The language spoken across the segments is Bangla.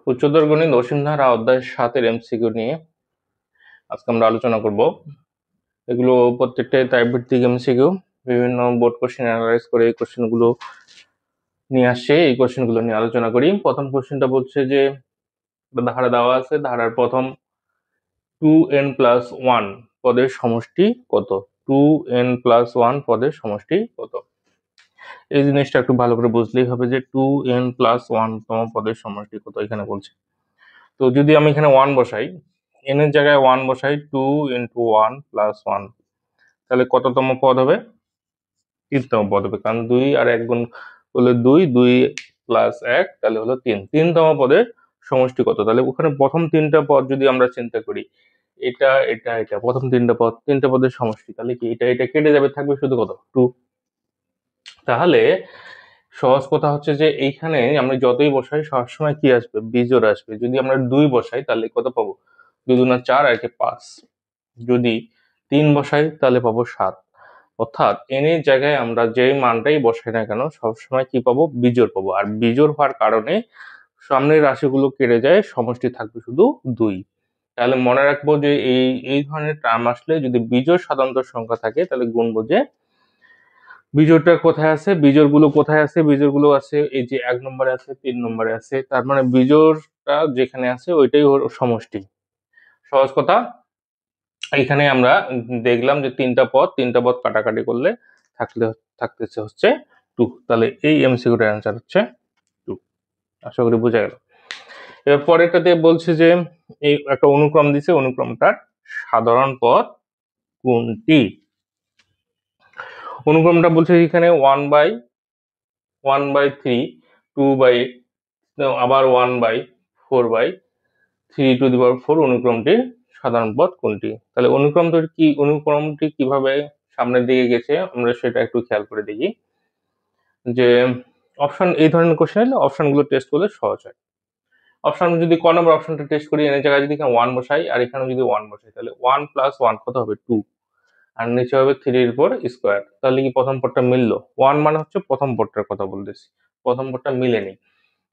উচ্চতর গণিত অসীম ধারা অধ্যায় 7 এমসিকিউ নিয়ে আজকে আমরা আলোচনা করব। এগুলো প্রত্যেকটাই টাইপ ভিত্তিক এমসিকিউ, বিভিন্ন বোর্ড কোশ্চেন অ্যানালাইজ করে এই কোশ্চেনগুলো নিয়ে আসছে। এই কোশ্চেনগুলো নিয়ে আলোচনা করি। প্রথম কোশ্চেনটা বলছে যে ধারা দেওয়া আছে, ধারার প্রথম 2n+1 পদের সমষ্টি কত? 2n+1 পদের সমষ্টি কত? এই জিনিসটা একটু ভালো করে বুঝলেই হবে যে 2n+1 তম পদের সমষ্টি কত এখানে বলছে। তো যদি আমি এখানে 1 বসাই, n এর জায়গায় 1 বসাই, 2 × 1 + 1, তাহলে কততম পদ হবে? 3তম পদ হবে, কারণ 2 আর 1 গুণ করলে 2, 2 + 1 তাহলে হলো 3। 3তম পদের সমষ্টি কত? তাহলে ওখানে প্রথম 3টা পদ যদি আমরা চিন্তা করি, এটা এটা এটা প্রথম 3টা পদের সমষ্টি, তাহলে কি এটা এটা কেটে যাবে, থাকবে শুধু কত? 2। তাহলে সহজ কথা হচ্ছে যে এইখানে আমরা যতই বসাই সবসময় কি আসবে? বিজোড় আসবে। যদি আমরা 2 বসাই তাহলে কত পাবো? 2 × 4 আর 5। যদি 3 বসাই তাহলে পাবো 7। অর্থাৎ n এর জায়গায় আমরা যেই মানটাই বসাই না কেন সবসময় কি পাবো? বিজোড় পাবো। আর বিজোড় হওয়ার কারণে সামনের রাশিগুলো কেটে যায়, সমষ্টি থাকবে শুধু 2। তাহলে মনে রাখবো যে এই ধরনের টার্ম আসলে যদি বিজোড় স্বাতন্ত্র্য সংখ্যা থাকে তাহলে গুনবো যে বিজোড়টা কোথায় আছে, বিজোড়গুলো কোথায় আছে? বিজোড়গুলো আছে এই যে 1 নম্বরে আছে, 3 নম্বরে আছে। তার মানে বিজোড়টা যেখানে আছে ওইটাই ওর সমষ্টি। সহজ কথা, এখানে আমরা দেখলাম যে 3টা পদ কাটাকাটি করলে থাকতেছে হচ্ছে 2। তাহলে এই এমসিকিউটার অ্যান্সার হচ্ছে 2। আশা করি বোঝা গেল। এবার পরেরটাতে বলছে যে এই একটা অনুক্রম দিছে, অনুক্রমটার সাধারণ পদ কোনটি? অনুক্রমটা বলছে এখানে 1/3, 2/, আবার 1/4/3⁴ অনুক্রমটির সাধারণ পদ কোনটি? তাহলে অনুক্রমটি কিভাবে সামনের দিকে গেছে আমরা সেটা একটু খেয়াল করে দেখি। যে অপশন, এই ধরনের কোশ্চেন হলে অপশনগুলো টেস্ট করলে সহজ হয়। অপশন যদি ক নম্বর অপশনটা টেস্ট করি, এর জায়গায় যদি এখানে 1 বসাই আর এখানে যদি 1 বসাই, তাহলে 1 + 1 কত হবে? 2, আর নিচে হবে 3⁴²। তাহলে কি প্রথম পদটা মিললো? 1 মানে হচ্ছে প্রথম পদটার কথা বলতেছি, প্রথম পদটা মিলেনি।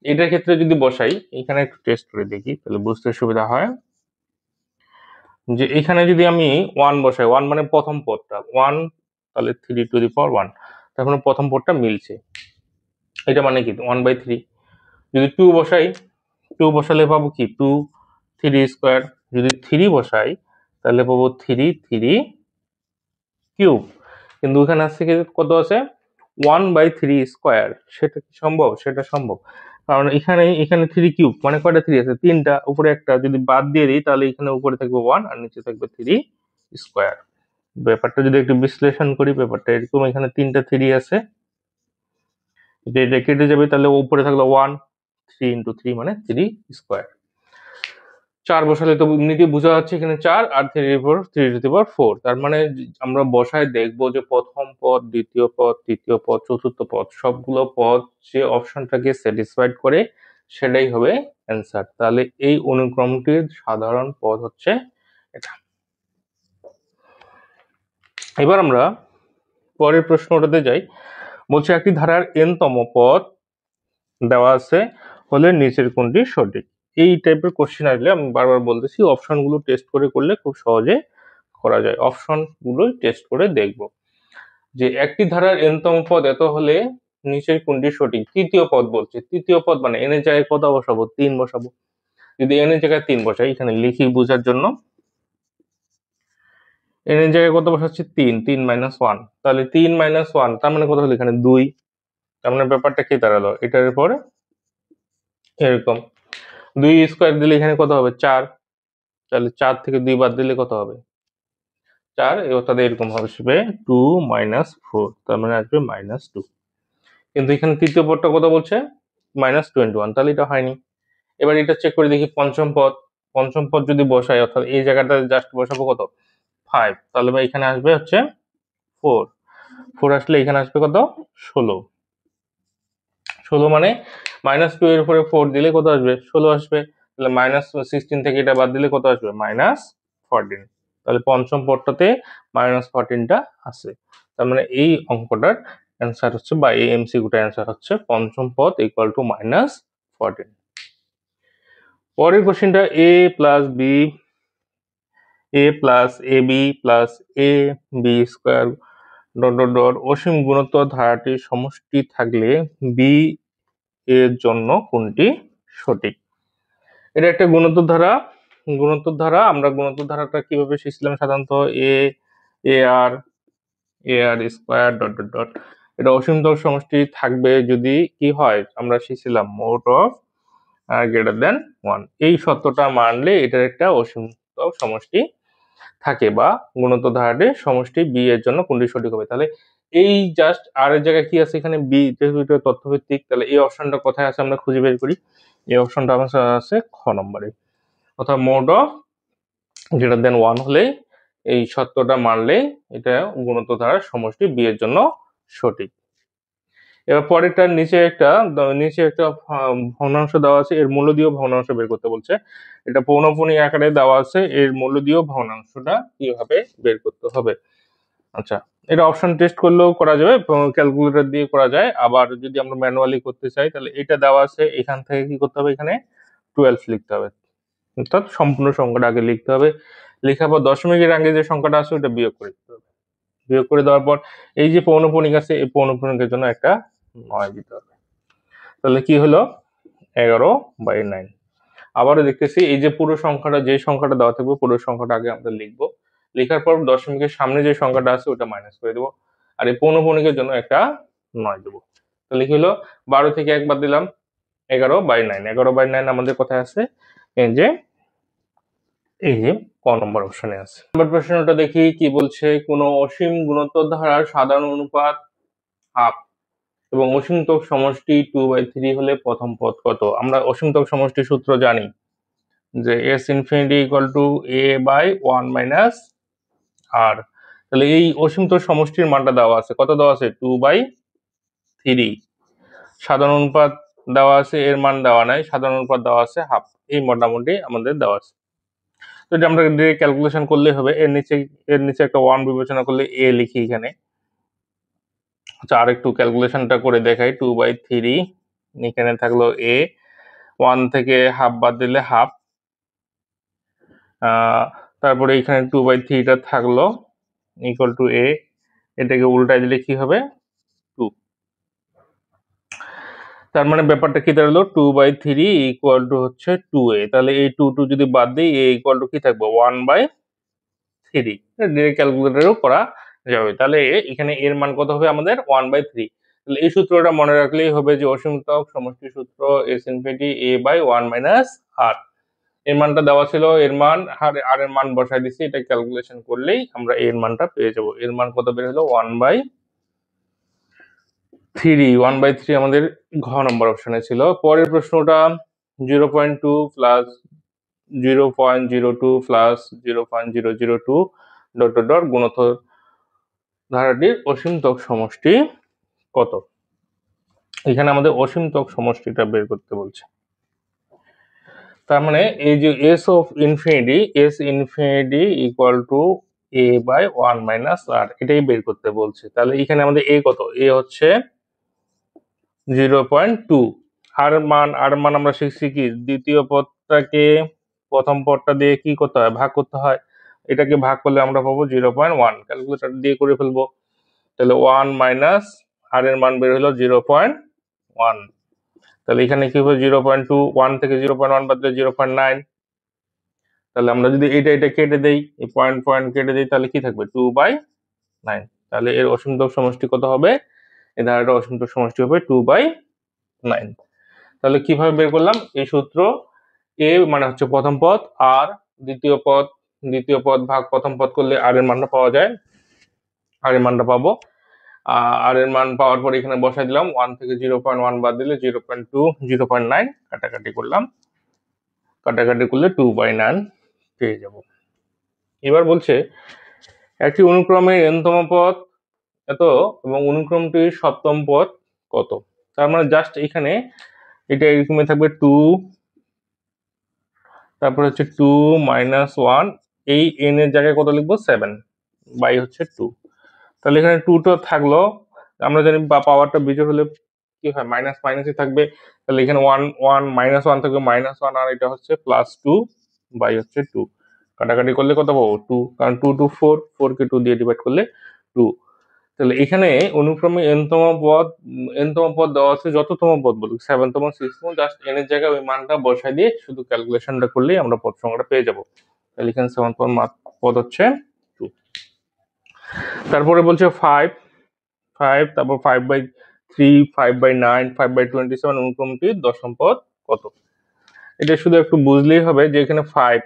এটার ক্ষেত্রে যদি বসাই, এখানে একটু টেস্ট করে দেখি তাহলে বুঝতে সুবিধা হয়। যে এখানে যদি আমি 1 বসাই, 1 মানে প্রথম পদটা 1, তাহলে 3⁴1, তখন প্রথম পদটা মিলছে। এটা মানে কি 1/3। যদি 2 বসাই, 2 বসালে পাবো কি 2 3²। যদি 3 বসাই তাহলে পাবো 3 3³ কিন্তু এখানে আছে কি কত আছে? 1/3²। সেটা কি সম্ভব? সেটা সম্ভব, কারণ এখানে 3³ মানে কয়টা 3 আছে? 3টা, উপরে একটা যদি বাদ দিয়ে দিই তাহলে এখানে উপরে থাকবে 1 আর নিচে থাকবে 3²। ব্যাপারটা যদি একটু বিশ্লেষণ করি, ব্যাপারটা এরকম, এখানে 3টা 3 আছে, এটা কেটে যাবে, তাহলে উপরে থাকলো 1, 3 × 3 মানে 3²। 4 বসালে তো এমনিতে বোঝা যাচ্ছে এখানে 4 আর 3⁴, তার মানে আমরা বসায় দেখবো যে প্রথম পদ, দ্বিতীয় পদ, তৃতীয় পদ, চতুর্থ পদ, সবগুলো পদ যে অপশনটাকে স্যাটিসফাইড করে সেটাই হবে অ্যান্সার। তাহলে এই অনুক্রমটির সাধারণ পদ হচ্ছে এটা। এবার আমরা পরের প্রশ্নটাতে যাই। বলছে একটি ধারার n-তম পদ দেওয়া আছে হলে নিচের কোনটি সঠিক? এই টাইপের কোশ্চেন আসলে আমি বারবার বলতেছি অপশনগুলো টেস্ট করে করলে খুব সহজে করা যায়। অপশনগুলোই টেস্ট করে দেখব যে একটি ধারার n-তম পদ এত হলে নিচের কোনটি সঠিক। তৃতীয় পদ বলছে, তৃতীয় পদ মানে n এর জায়গায় কত বসাবো? 3 বসাবো। যদি n এর জায়গায় 3 বসাই, এখানে লিখি বোঝার জন্য, n এর জায়গায় কত বসাচ্ছি? 3, 3 - 1, তাহলে 3 - 1 তার মানে কত হলো? এখানে 2। তার মানে ব্যাপারটা কি দাঁড়ালো? এটার উপর এরকম 2² দিলে এখানে কত হবে? 4। তাহলে 4 থেকে 2 বাদ দিলে কত হবে? 4। অর্থাৎ এরকম আসবে 2 - 4, তার মানে আসবে -2। কিন্তু এখানে তৃতীয় পদটা কত বলছে? -21, তাহলে এটা হয়নি। এবার এটা চেক করে দেখি পঞ্চম পদ। পঞ্চম পদ যদি বসাই, অর্থাৎ এই জায়গাটা জাস্ট বসাবো কত? 5, তাহলে এখানে আসবে হচ্ছে 4। 4 আসলে এখানে আসবে কত? 16। 16 মানে -2 এর উপরে 4 দিলে কত আসবে? 16 আসবে। তাহলে -16 থেকে এটা বাদ দিলে কত আসবে? -14। তাহলে পঞ্চম পদটাতে -14টা আছে। তার মানে এই অঙ্কটার অ্যান্সার হচ্ছে, বা এই এমসিকিউটার অ্যান্সার হচ্ছে পঞ্চম পদ = -14। পরের কোশ্চেনটা a plus b a plus a b plus a b square dot dot dot অসীম গুণোত্তর ধারাটির সমষ্টি থাকলে বি এর জন্য কোনটি সঠিক? এটা একটা গুণোত্তর ধারা আমরা গুণোত্তর ধারাটা কিভাবে শিখছিলাম সাধারণত এ এ আর স্কোয়ার ডট ডট ডট এটা অসীমতম সমষ্টি থাকবে যদি কি হয় আমরা শিখছিলাম মোড অফ গ্রেটার দেন 1 এই সত্যটা মানলে এটার একটা অসীমতম সমষ্টি থাকে বা গুণোত্তর ধারাটির সমষ্টি বি এর জন্য কোনটি সঠিক হবে। তাহলে এই জাস্ট আর এর জায়গায় কি আছে এখানে বি, যেহেতু এটা তথ্যভিত্তিক তাহলে এই অপশনটা কোথায় আছে আমরা খুঁজে বের করি। এই অপশনটা আমার আছে খ নম্বরে, অর্থাৎ মোড অফ গ্রেটার দেন 1 হলে এই সত্যটা মানলে এটা গুণোত্তর ধারার সমষ্টি বি এর জন্য সঠিক। এবার পরেরটার নিচে একটা ভগ্নাংশ দেওয়া আছে, এর মূলদীয় ভগ্নাংশ বের করতে বলছে। এটা পৌনঃপুনিক আকারে দেওয়া আছে, এর মূলদীয় ভগ্নাংশটা কিভাবে বের করতে হবে। আচ্ছা, এটা অপশন টেস্ট করলেও করা যাবে, ক্যালকুলেটর দিয়ে করা যায়, আবার যদি আমরা ম্যানুয়ালি করতে চাই তাহলে এটা দেওয়া আছে, এখান থেকে কি করতে হবে, এখানে 12 লিখতে হবে, অর্থাৎ সম্পূর্ণ সংখ্যাটা আগে লিখতে হবে, লেখার পর দশমিকের আগে যে সংখ্যাটা আছে ওটা বিয়োগ করে দিতে হবে, বিয়োগ করে দেওয়ার পর এই যে পৌনঃপুনিক আছে এই পৌনঃপুনিকের জন্য একটা 9 দিতে হবে, তাহলে কি হলো 11/9। আবারও দেখতেছি এই যে পুরো সংখ্যাটা, যে সংখ্যাটা দেওয়া থাকবে পুরো সংখ্যাটা আগে আমরা লিখবো, লেখার পর দশমিকের সামনে যে সংখ্যাটা আছে ওটা মাইনাস করে দেবো, আর এই পৌনঃপুনিকের জন্য একটা 9 দেবো, তাহলে কি হলো 12 থেকে 1 বাদ দিলাম 11/9। 11/9 আমাদের কোথায় আছে, এই যে ক নম্বর অপশনে আছে। নম্বর প্রশ্নটা দেখি কি বলছে, কোন অসীম গুণোত্তর ধারার সাধারণ অনুপাত হাফ এবং অসীমতম সমষ্টি 2/3 হলে প্রথম পদ কত? আমরা অসীমতম সমষ্টির সূত্র জানি যে s infinity equal to a by 1 minus r। তাহলে এই অসীমতম সমষ্টির মানটা দেওয়া আছে, কত দেওয়া আছে 2/3। সাধারণ অনুপাত দেওয়া আছে, এর মান দেওয়া নাই, সাধারণ অনুপাত দেওয়া আছে হাফ, এই মোটামুটি আমাদের দেওয়া আছে। তো এটা আমরা ডিরেক্ট ক্যালকুলেশন করলেই হবে, এর নিচে একটা 1 বিবেচনা করলে a লিখি এখানে। আচ্ছা, আর একটু ক্যালকুলেশনটা করে দেখাই, 2/3 এখানে থাকলো a, 1 থেকে হাফ বাদ দিলে হাফ, তারপরে এখানে 2/3টা থাকলো ইকুয়াল টু a, এটাকে উল্টায় দিলে কি হবে 2। তার মানে ব্যাপারটা কি দাঁড়ালো 2/3 ইকুয়াল টু হচ্ছে 2a, তাহলে এই 2 যদি বাদ দিই a ইকুয়াল টু কি থাকবে 1/3। ডিরেক্ট ক্যালকুলেটরেও করা যাবে, তাহলে এখানে এর মান কত হবে আমাদের 1/3। তাহলে এই সূত্রটা মনে রাখলেই হবে যে অসীমতম সমষ্টি সূত্র s infinity a by 1 minus r। এর মানটা দেওয়া ছিল, এর মান আর এর মান বসাই দিছি, এটা ক্যালকুলেশন করলেই আমরা এর মানটা পেয়ে যাব। এর মান কত বের হলো 1/3 আমাদের ঘ নম্বর অপশনে ছিল। পরের প্রশ্নটা 0.2 plus 0.02 plus 0.002 dot dot dot গুণোত্তর ধারাটির অসীমতম সমষ্টি কত? এখানে আমাদের অসীমতম সমষ্টিটা বের করতে বলছে। তার মানে এই যে s infinity equal to a by 1 minus r, এটাই বের করতে বলছে। তাহলে এখানে আমাদের a কত, a হচ্ছে 0.2, আর মান আমরা শিখছি কি দ্বিতীয় পদটাকে প্রথম পদটা দিয়ে কি করতে হয়, ভাগ করতে হয়, এটাকে ভাগ করলে আমরা পাবো 0.1, ক্যালকুলেটর দিয়ে করে ফেলবো, তাহলে 1 মাইনাস আর এর মান বের হলো 0.1, তাহলে এখানে কি হবে 0.2, 1 থেকে 0.1 বাদ দিলে 0.9, তাহলে আমরা যদি এটা কেটে দেই, এই পয়েন্ট কেটে দেই, তাহলে কি থাকবে 2/9। তাহলে এর অসীমতম সমষ্টি কত হবে, এই ধারাটার অসীমতম সমষ্টি হবে 2/9। তাহলে কিভাবে বের করলাম, এই সূত্র a মানে হচ্ছে প্রথম পদ, আর দ্বিতীয় পদ ভাগ প্রথম পদ করলে আর এর মানটা পাওয়া যায়, আর এর মানটা পাবো, আর এর মান পাওয়ার পর এখানে বসাই দিলাম, 1 থেকে 0.1 বাদ দিলে 0.2, 0.9 কাটাকাটি করলাম, কাটাকাটি করলে 2/9 পেয়ে যাব। এবার বলছে একটি অনুক্রমের n-তম পদ এত এবং অনুক্রমটির সপ্তম পদ কত? তার মানে জাস্ট এখানে এটা এরকমই থাকবে 2, তারপর হচ্ছে 2 মাইনাস 1, এই n এর জায়গায় কত লিখবো 7 বাই হচ্ছে 2, তাহলে এখানে 2টা থাকলো, আমরা জানি পাওয়ারটা বিজোড় হলে কি হয়, মাইনাস মাইনাসই থাকবে, তাহলে এখানে ওয়ান ওয়ান মাইনাস ওয়ান থাকবে মাইনাস ওয়ান, আর এটা হচ্ছে প্লাস টু বাই হচ্ছে টু, কাটাকাটি করলে কত পাবো টু, কারণ টু টু ফোর, ফোর কে টু দিয়ে ডিভাইড করলে টু। তাহলে এখানে অনুক্রমে এনতম পদ দেওয়া আছে, যততম পদ বলুক, সেভেনতম সিক্সতম, জাস্ট এন এর জায়গায় ওই মানটা বসাই দিয়ে শুধু ক্যালকুলেশনটা করলেই আমরা পদ সংখ্যাটা পেয়ে যাবো। তাহলে এখানে সেভেনতম পদ হচ্ছে টু। তারপরে বলছে ফাইভ, তারপর 5/3, 5/9, 5/27 অনুক্রমটির দশম পদ কত? এটা শুধু একটু বুঝলেই হবে যে এখানে 5,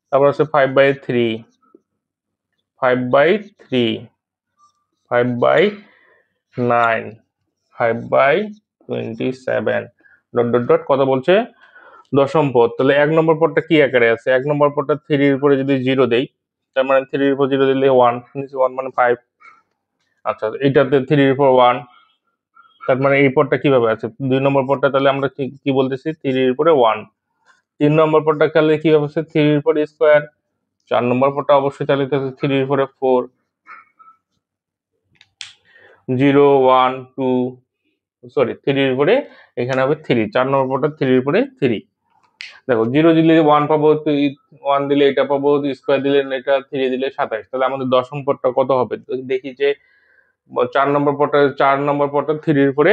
তারপর আছে 5/3, 5/3, 5/9, 5/27 ডট ডট ডট কত বলছে দশম পদ। তাহলে এক নম্বর পদটা কি আকারে আছে, এক নম্বর পদটা 3 এর উপরে যদি 0 দেই, তার মানে 3 এর উপর 0 দিলে 1, নিচে 1 মানে 5। আচ্ছা, এটাতে 3 এর উপর 1, তার মানে এই পদটা কিভাবে আছে, 2 নম্বর পদটা তাহলে আমরা কি বলতেছি 3 এর উপরে 1। 3 নম্বর পদটা তাহলে কিভাবে আছে 3 এর উপরে স্কয়ার। 4 নম্বর পদটা অবশ্যই তাহলে 3 এর উপরে 4, 0 1 2, সরি 3 এর উপরে এখানে হবে 3, 4 নম্বর পদটা 3 এর উপরে 3। দেখো 0 দিলে 1 পাবো, 1 দিলে এটা পাবো, স্কয়ার দিলে এটা, 3 দিলে 27। তাহলে আমাদের দশম পদটা কত হবে, দেখি যে 4 নম্বর পদটা 3 এর উপরে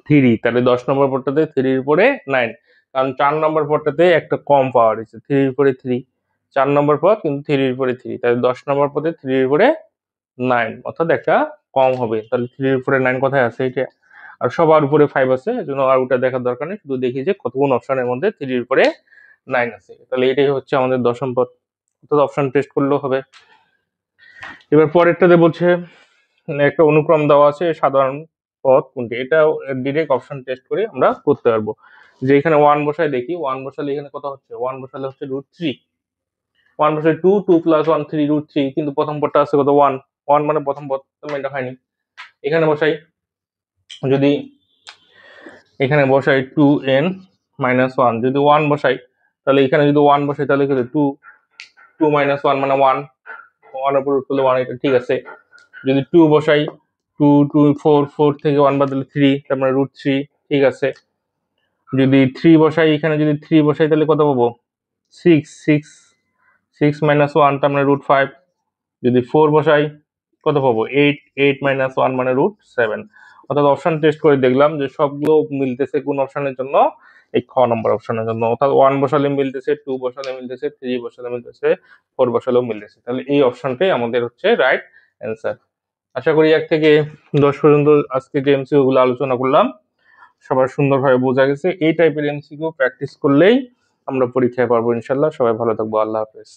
3, তাহলে 10 নম্বর পদটাতে 3 এর উপরে 9, কারণ 4 নম্বর পদটাতে একটা কম পাওয়া হয়েছে 3 এর উপরে 3, 4 নম্বর পদ কিন্তু 3 এর উপরে 3, তাহলে 10 নম্বর পদে 3 এর উপরে 9, অর্থাৎ একটা কম হবে। তাহলে 3 এর উপরে 9 কোথায় আছে, এটা। আর সবার উপরে 5 আছে, এজন্য আর ওটা দেখার দরকার নেই, শুধু দেখি যে কোন অপশনের মধ্যে 3 এর উপরে 9 আছে। তাহলে এটাই হচ্ছে আমাদের দশম পদ, অর্থাৎ অপশন টেস্ট করলেও হবে। এবার পরেরটাতে বলছে একটা অনুক্রম দেওয়া আছে, সাধারণ পদ কোনটি, এটা ডিরেক্ট অপশন টেস্ট করে আমরা করতে পারবো। যে এখানে 1 বসায় দেখি, 1 বসালে এখানে কত হচ্ছে, 1 বসালে হচ্ছে √3, 1 বসালে 2, 2 + 1 3 √3, কিন্তু প্রথম পদটা আছে কত 1, 1 মানে প্রথম পদ, তাহলে এটা হয়নি। এখানে বসাই, যদি এখানে বসাই 2n - 1, যদি 1 বসাই তাহলে এখানে যদি 1 বসাই তাহলে কিন্তু 2, 2 - 1 মানে 1, 1 এর উপর রুট করলে 1, এটা ঠিক আছে। যদি 2 বসাই, 2 2 4, 4 থেকে 1 বাদ দিলে 3, তার মানে √3, ঠিক আছে। যদি 3 বসাই, এখানে যদি 3 বসাই তাহলে কত পাবো 6, 6 6 - 1, তার মানে √5। যদি 4 বসাই কত পাবো 8, 8 - 1 মানে √7। অর্থাৎ অপশন টেস্ট করে দেখলাম যে সবগুলো মিলতেছে কোন অপশনের জন্য, এই খ নম্বর অপশনের জন্য। অর্থাৎ 1 বসালে মিলতেছে, 2 বসালে মিলতেছে, 3 বসালে মিলতেছে, 4 বসালেও মিলতেছে। তাহলে এই অপশনটাই আমাদের হচ্ছে রাইট অ্যান্সার। আশা করি 1 থেকে 10 পর্যন্ত আজকে যে এমসিকিউ গুলো আলোচনা করলাম সবার সুন্দরভাবে বোঝা গেছে। এই টাইপের এমসিকিউ প্র্যাকটিস করলেই আমরা পরীক্ষায় পারবো ইনশাল্লাহ। সবাই ভালো থাকবো, আল্লাহ হাফেজ।